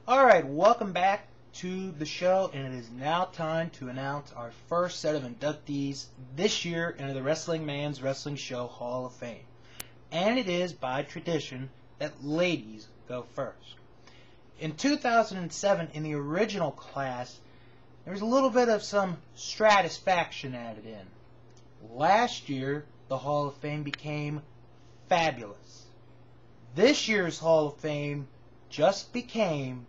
Alright, welcome back to the show, and it is now time to announce our first set of inductees this year into the Wrestling Man's Wrestling Show Hall of Fame. And it is by tradition that ladies go first. In 2007, in the original class, there was a little bit of some stratisfaction added in. Last year, the Hall of Fame became fabulous. This year's Hall of Fame just became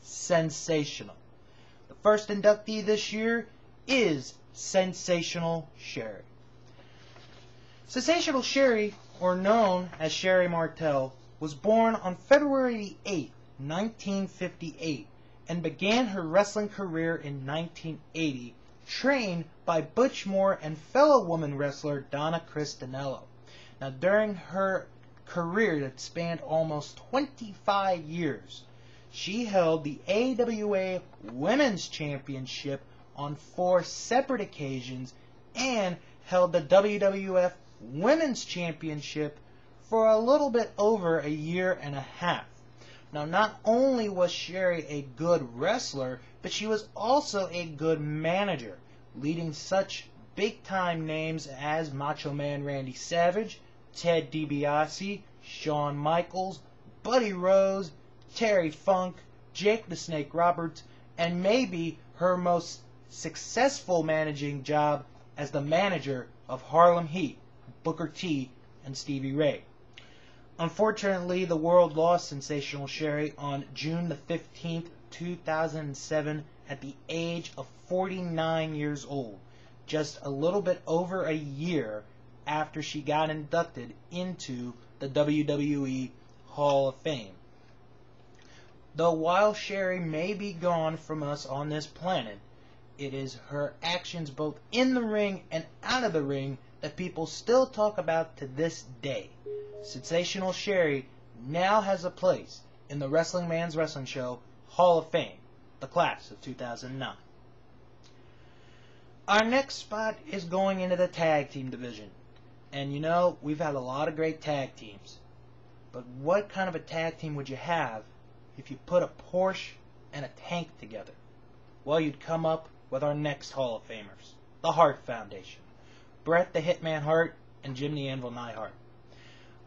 sensational. The first inductee this year is Sensational Sherri. Sensational Sherri, or known as Sherri Martel, was born on February 8, 1958, and began her wrestling career in 1980, trained by Butch Moore and fellow woman wrestler Donna Christanello. Now, during her career that spanned almost 25 years, she held the AWA Women's Championship on 4 separate occasions and held the WWF Women's Championship for a little bit over a year and a half. Now, not only was Sherri a good wrestler, but she was also a good manager, leading such big-time names as Macho Man Randy Savage, Ted DiBiase, Shawn Michaels, Buddy Rose, Terry Funk, Jake the Snake Roberts, and maybe her most successful managing job as the manager of Harlem Heat, Booker T, and Stevie Ray. Unfortunately, the world lost Sensational Sherri on June the 15th, 2007, at the age of 49 years old, just a little bit over a year after she got inducted into the WWE Hall of Fame. Though while Sherri may be gone from us on this planet, it is her actions both in the ring and out of the ring that people still talk about to this day. Sensational Sherri now has a place in the Wrestling Man's Wrestling Show Hall of Fame, the class of 2009. Our next spot is going into the tag team division. And you know, we've had a lot of great tag teams. But what kind of a tag team would you have if you put a Porsche and a tank together? Well, you'd come up with our next Hall of Famers, the Hart Foundation, Bret the Hitman Hart and Jim the Anvil Neidhart.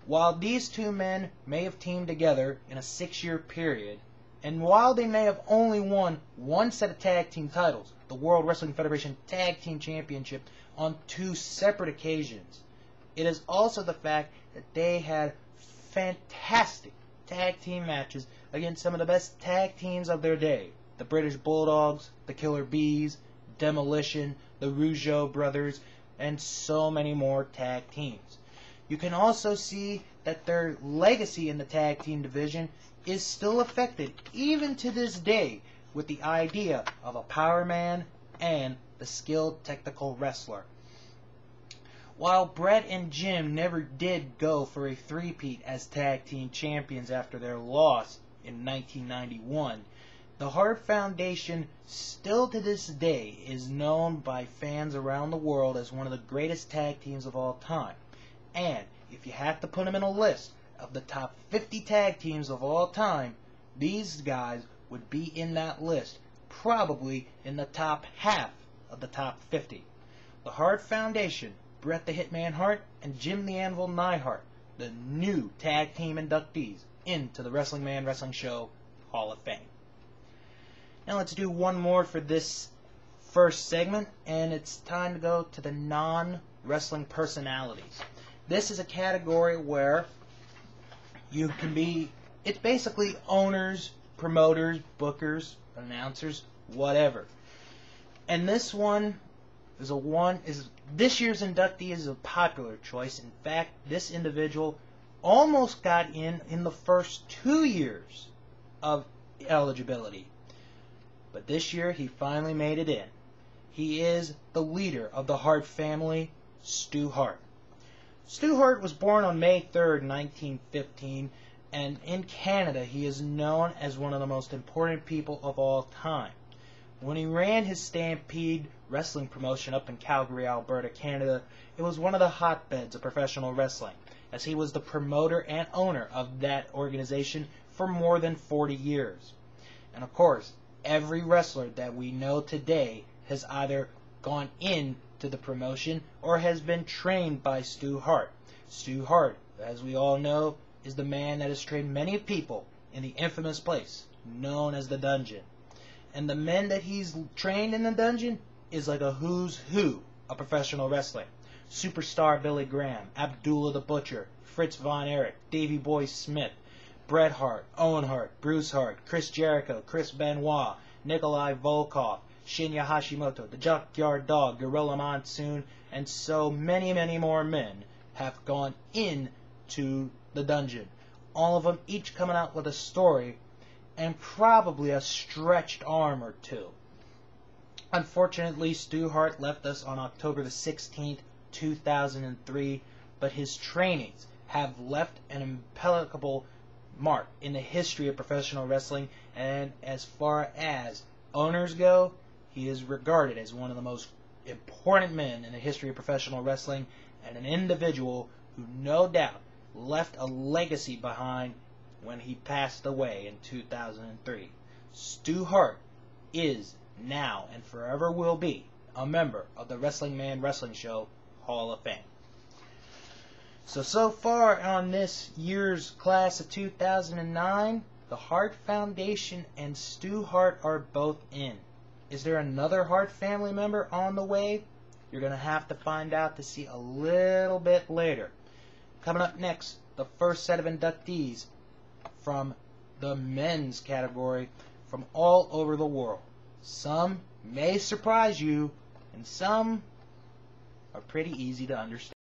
While these two men may have teamed together in a 6-year period, and while they may have only won one set of tag team titles, the World Wrestling Federation Tag Team Championship, on 2 separate occasions, it is also the fact that they had fantastic tag team matches against some of the best tag teams of their day. The British Bulldogs, the Killer Bees, Demolition, the Rougeau Brothers, and so many more tag teams. You can also see that their legacy in the tag team division is still affected even to this day with the idea of a power man and the skilled technical wrestler. While Bret and Jim never did go for a three-peat as tag team champions after their loss in 1991, the Hart Foundation still to this day is known by fans around the world as one of the greatest tag teams of all time. And if you have to put them in a list of the top 50 tag teams of all time, these guys would be in that list, probably in the top half of the top 50. The Hart Foundation, Bret the Hitman Hart, and Jim the Anvil Neidhart, the new tag team inductees into the Wrestling Man Wrestling Show Hall of Fame. Now let's do one more for this first segment, and it's time to go to the non-wrestling personalities. This is a category where you can be, it's basically owners, promoters, bookers, announcers, whatever. And this one is this year's inductee is a popular choice. In fact, this individual almost got in the first 2 years of eligibility. But this year, he finally made it in. He is the leader of the Hart family, Stu Hart. Stu Hart was born on May 3rd, 1915, and in Canada, he is known as one of the most important people of all time. When he ran his Stampede wrestling promotion up in Calgary, Alberta, Canada, it was one of the hotbeds of professional wrestling, as he was the promoter and owner of that organization for more than 40 years. And of course, every wrestler that we know today has either gone into the promotion or has been trained by Stu Hart. Stu Hart, as we all know, is the man that has trained many people in the infamous place known as the Dungeon. And the men that he's trained in the Dungeon is like a who's who of professional wrestling. Superstar Billy Graham, Abdullah the Butcher, Fritz Von Erich, Davey Boy Smith, Bret Hart, Owen Hart, Bruce Hart, Chris Jericho, Chris Benoit, Nikolai Volkov, Shinya Hashimoto, the Junkyard Dog, Gorilla Monsoon, and so many, many more men have gone into the Dungeon. All of them each coming out with a story and probably a stretched arm or two. Unfortunately, Stu Hart left us on October the 16th, 2003, but his trainings have left an impeccable mark in the history of professional wrestling, and as far as owners go, he is regarded as one of the most important men in the history of professional wrestling, and an individual who no doubt left a legacy behind when he passed away in 2003. Stu Hart is now and forever will be a member of the Wrestling Man Wrestling Show Hall of Fame. So far on this year's class of 2009, the Hart Foundation and Stu Hart are both in. Is there another Hart family member on the way? You're going to have to find out to see a little bit later. Coming up next, the first set of inductees from the men's category from all over the world. Some may surprise you, and some are pretty easy to understand.